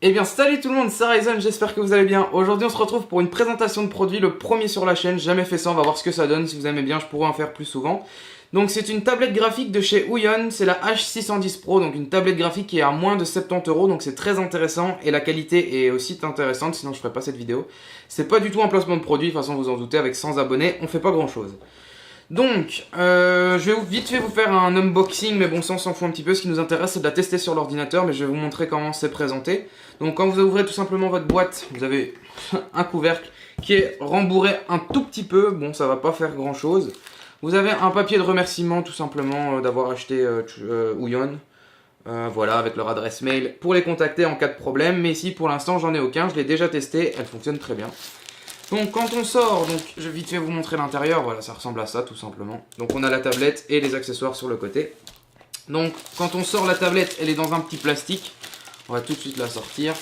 Eh bien salut tout le monde, c'est Ryzen, j'espère que vous allez bien. Aujourd'hui on se retrouve pour une présentation de produit, le premier sur la chaîne, jamais fait ça, on va voir ce que ça donne. Si vous aimez bien, je pourrais en faire plus souvent. Donc c'est une tablette graphique de chez Ouyon, c'est la H610 Pro, donc une tablette graphique qui est à moins de 70 €, donc c'est très intéressant et la qualité est aussi intéressante, sinon je ferais pas cette vidéo. C'est pas du tout un placement de produit, de toute façon vous en doutez, avec 100 abonnés, on fait pas grand chose. Donc, je vais vite fait vous faire un unboxing, mais bon, ça on s'en fout un petit peu. Ce qui nous intéresse, c'est de la tester sur l'ordinateur, mais je vais vous montrer comment c'est présenté. Donc, quand vous ouvrez tout simplement votre boîte, vous avez un couvercle qui est rembourré un tout petit peu. Bon, ça va pas faire grand chose. Vous avez un papier de remerciement, tout simplement, d'avoir acheté Ouyon. Voilà, avec leur adresse mail pour les contacter en cas de problème. Mais ici, pour l'instant, j'en ai aucun. Je l'ai déjà testé, elle fonctionne très bien. Donc quand on sort, donc je vais vite fait vous montrer l'intérieur, voilà, ça ressemble à ça tout simplement. Donc on a la tablette et les accessoires sur le côté. Donc quand on sort la tablette, elle est dans un petit plastique. On va tout de suite la sortir.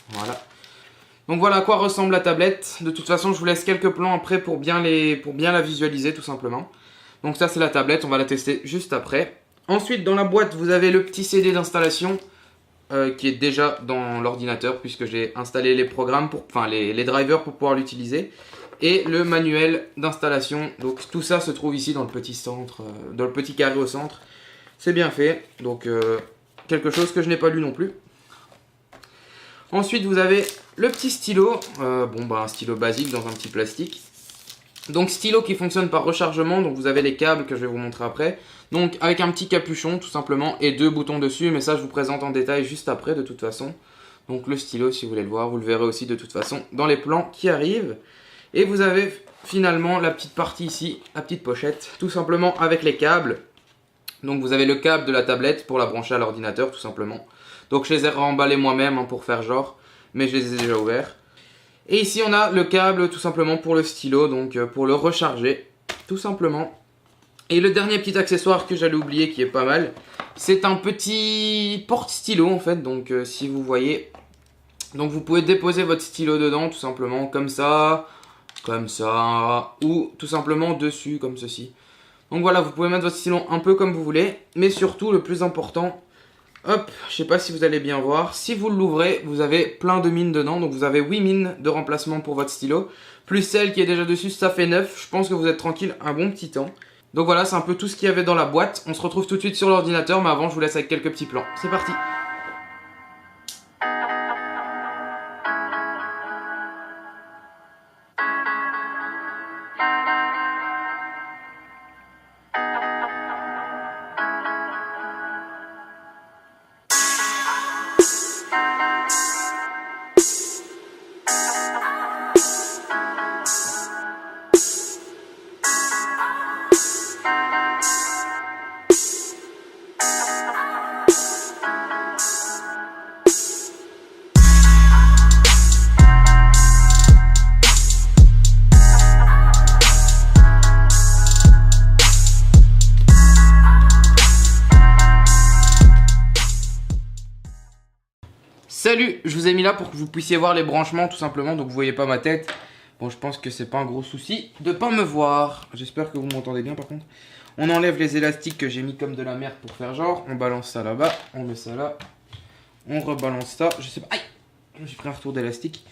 Voilà. Donc voilà à quoi ressemble la tablette. De toute façon, je vous laisse quelques plans après pour bien la visualiser tout simplement. Donc ça c'est la tablette, on va la tester juste après. Ensuite dans la boîte, vous avez le petit CD d'installation. Qui est déjà dans l'ordinateur puisque j'ai installé les programmes, les drivers pour pouvoir l'utiliser. Et le manuel d'installation. Donc tout ça se trouve ici dans le petit centre, dans le petit carré au centre. C'est bien fait. Donc quelque chose que je n'ai pas lu non plus. Ensuite vous avez le petit stylo. Un stylo basique dans un petit plastique. Donc stylo qui fonctionne par rechargement, donc vous avez les câbles que je vais vous montrer après. Donc avec un petit capuchon tout simplement et deux boutons dessus, mais ça je vous présente en détail juste après de toute façon. Donc le stylo si vous voulez le voir, vous le verrez aussi de toute façon dans les plans qui arrivent. Et vous avez finalement la petite partie ici, la petite pochette, tout simplement avec les câbles. Donc vous avez le câble de la tablette pour la brancher à l'ordinateur tout simplement. Donc je les ai remballés moi-même pour faire genre, mais je les ai déjà ouverts. Et ici on a le câble tout simplement pour le stylo, donc pour le recharger, tout simplement. Et le dernier petit accessoire que j'allais oublier qui est pas mal, c'est un petit porte-stylo en fait, donc si vous voyez. Donc vous pouvez déposer votre stylo dedans tout simplement comme ça, ou tout simplement dessus comme ceci. Donc voilà, vous pouvez mettre votre stylo un peu comme vous voulez, mais surtout le plus important... Hop, je sais pas si vous allez bien voir, si vous l'ouvrez, vous avez plein de mines dedans, donc vous avez 8 mines de remplacement pour votre stylo, plus celle qui est déjà dessus, ça fait 9, je pense que vous êtes tranquille un bon petit temps. Donc voilà, c'est un peu tout ce qu'il y avait dans la boîte, on se retrouve tout de suite sur l'ordinateur, mais avant je vous laisse avec quelques petits plans, c'est parti. Salut, je vous ai mis là pour que vous puissiez voir les branchements tout simplement, donc vous voyez pas ma tête. Bon, je pense que c'est pas un gros souci de pas me voir. J'espère que vous m'entendez bien par contre. On enlève les élastiques que j'ai mis comme de la merde pour faire genre. On balance ça là-bas, on met ça là. On rebalance ça, je sais pas. Aïe, je me suis pris un retour d'élastique.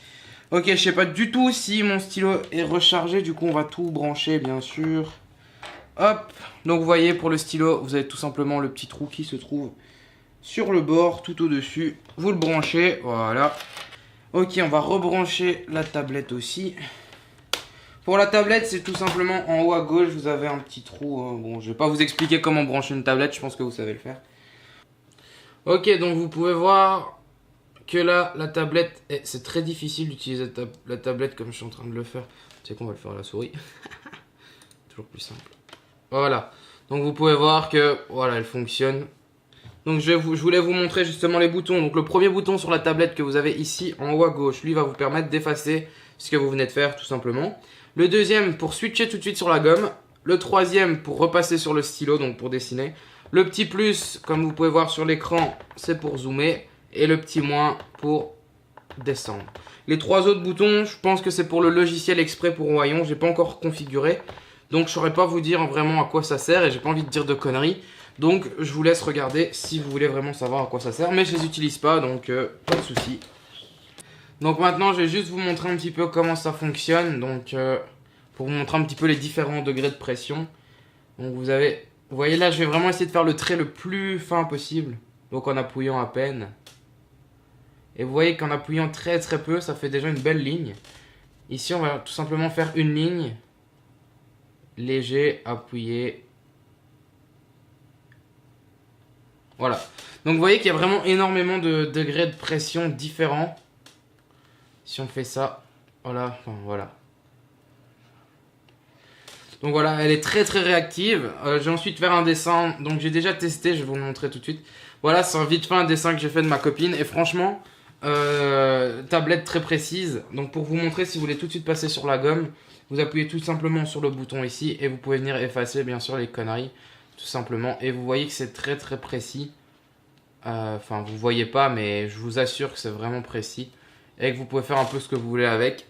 Ok, je sais pas du tout si mon stylo est rechargé, du coup on va tout brancher bien sûr. Hop, donc vous voyez pour le stylo, vous avez tout simplement le petit trou qui se trouve sur le bord, tout au-dessus. Vous le branchez, voilà. Ok, on va rebrancher la tablette aussi. Pour la tablette, c'est tout simplement en haut à gauche, vous avez un petit trou. Bon, je vais pas vous expliquer comment brancher une tablette, je pense que vous savez le faire. Ok, donc vous pouvez voir que là, la tablette, c'est très difficile d'utiliser la tablette comme je suis en train de le faire. Tu sais qu'on va le faire à la souris. Toujours plus simple. Voilà, donc vous pouvez voir que, voilà, elle fonctionne. Donc je voulais vous montrer justement les boutons. Donc le premier bouton sur la tablette que vous avez ici en haut à gauche, lui va vous permettre d'effacer ce que vous venez de faire tout simplement. Le deuxième pour switcher tout de suite sur la gomme. Le troisième pour repasser sur le stylo, donc pour dessiner. Le petit plus, comme vous pouvez voir sur l'écran, c'est pour zoomer. Et le petit moins pour descendre. Les trois autres boutons, je pense que c'est pour le logiciel exprès pour Ouyon. J'ai pas encore configuré. Donc je saurais pas vous dire vraiment à quoi ça sert et j'ai pas envie de dire de conneries. Donc je vous laisse regarder si vous voulez vraiment savoir à quoi ça sert. Mais je les utilise pas, donc pas de souci. Donc maintenant je vais juste vous montrer un petit peu comment ça fonctionne. Donc pour vous montrer un petit peu les différents degrés de pression. Donc vous voyez là, je vais vraiment essayer de faire le trait le plus fin possible. Donc en appuyant à peine. Et vous voyez qu'en appuyant très très peu, ça fait déjà une belle ligne. Ici on va tout simplement faire une ligne. Léger, appuyé. Voilà. Donc vous voyez qu'il y a vraiment énormément de degrés de pression différents. Si on fait ça, voilà, enfin, voilà. Donc voilà, elle est très très réactive. Je vais ensuite faire un dessin. Donc j'ai déjà testé, je vais vous le montrer tout de suite. Voilà, c'est un vite fait un dessin que j'ai fait de ma copine. Et franchement, tablette très précise. Donc pour vous montrer, si vous voulez tout de suite passer sur la gomme, vous appuyez tout simplement sur le bouton ici. Et vous pouvez venir effacer bien sûr les conneries. Tout simplement. Et vous voyez que c'est très très précis. Enfin, vous voyez pas, mais je vous assure que c'est vraiment précis. Et que vous pouvez faire un peu ce que vous voulez avec.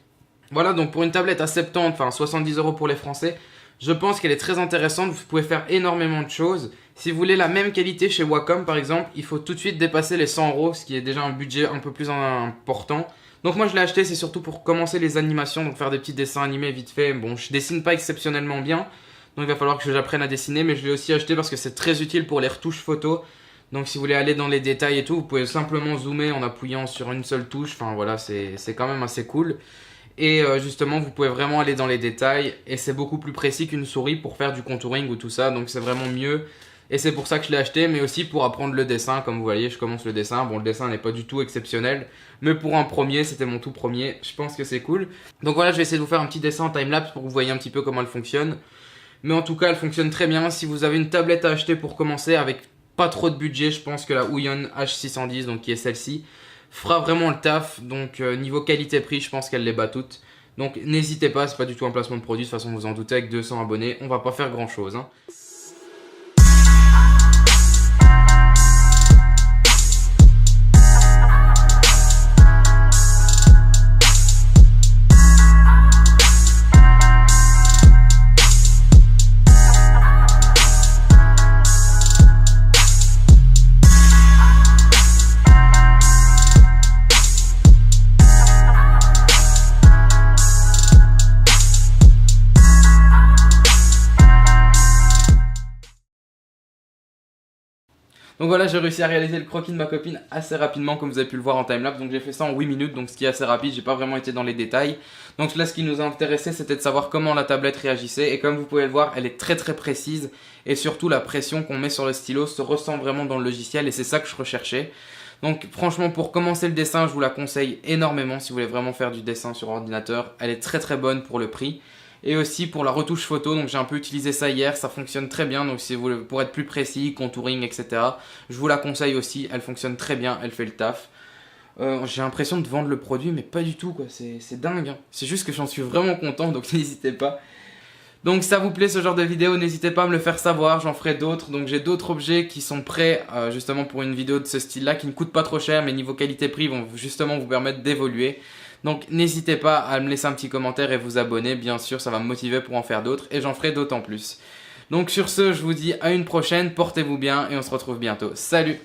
Voilà, donc pour une tablette à 70, enfin 70 € pour les Français, je pense qu'elle est très intéressante. Vous pouvez faire énormément de choses. Si vous voulez la même qualité chez Wacom par exemple, il faut tout de suite dépasser les 100 €, ce qui est déjà un budget un peu plus important. Donc moi je l'ai acheté, c'est surtout pour commencer les animations, donc faire des petits dessins animés vite fait. Bon, je dessine pas exceptionnellement bien, donc il va falloir que j'apprenne à dessiner, mais je l'ai aussi acheté parce que c'est très utile pour les retouches photos. Donc si vous voulez aller dans les détails et tout, vous pouvez simplement zoomer en appuyant sur une seule touche. Enfin voilà, c'est quand même assez cool. Et justement, vous pouvez vraiment aller dans les détails. Et c'est beaucoup plus précis qu'une souris pour faire du contouring ou tout ça. Donc c'est vraiment mieux. Et c'est pour ça que je l'ai acheté, mais aussi pour apprendre le dessin. Comme vous voyez, je commence le dessin. Bon, le dessin n'est pas du tout exceptionnel. Mais pour un premier, c'était mon tout premier. Je pense que c'est cool. Donc voilà, je vais essayer de vous faire un petit dessin en timelapse pour que vous voyez un petit peu comment elle fonctionne. Mais en tout cas, elle fonctionne très bien. Si vous avez une tablette à acheter pour commencer avec pas trop de budget, je pense que la Huion H610, donc qui est celle-ci, fera vraiment le taf. Donc niveau qualité-prix, je pense qu'elle les bat toutes. Donc n'hésitez pas, c'est pas du tout un placement de produit. De toute façon, vous en doutez, avec 200 abonnés, on va pas faire grand-chose, hein. Donc voilà, j'ai réussi à réaliser le croquis de ma copine assez rapidement, comme vous avez pu le voir en timelapse. Donc j'ai fait ça en 8 minutes, donc ce qui est assez rapide, j'ai pas vraiment été dans les détails. Donc là, ce qui nous a intéressé, c'était de savoir comment la tablette réagissait. Et comme vous pouvez le voir, elle est très très précise. Et surtout, la pression qu'on met sur le stylo se ressent vraiment dans le logiciel. Et c'est ça que je recherchais. Donc franchement, pour commencer le dessin, je vous la conseille énormément si vous voulez vraiment faire du dessin sur ordinateur. Elle est très très bonne pour le prix. Et aussi pour la retouche photo, donc j'ai un peu utilisé ça hier, ça fonctionne très bien. Donc si vous voulez, pour être plus précis, contouring, etc., je vous la conseille aussi, elle fonctionne très bien, elle fait le taf. J'ai l'impression de vendre le produit, mais pas du tout, quoi. C'est dingue, hein. C'est juste que j'en suis vraiment content, donc n'hésitez pas. Donc si ça vous plaît ce genre de vidéo, n'hésitez pas à me le faire savoir, j'en ferai d'autres. Donc j'ai d'autres objets qui sont prêts justement pour une vidéo de ce style-là, qui ne coûtent pas trop cher, mais niveau qualité-prix vont justement vous permettre d'évoluer. Donc n'hésitez pas à me laisser un petit commentaire et vous abonner, bien sûr, ça va me motiver pour en faire d'autres et j'en ferai d'autant plus. Donc sur ce, je vous dis à une prochaine, portez-vous bien et on se retrouve bientôt. Salut!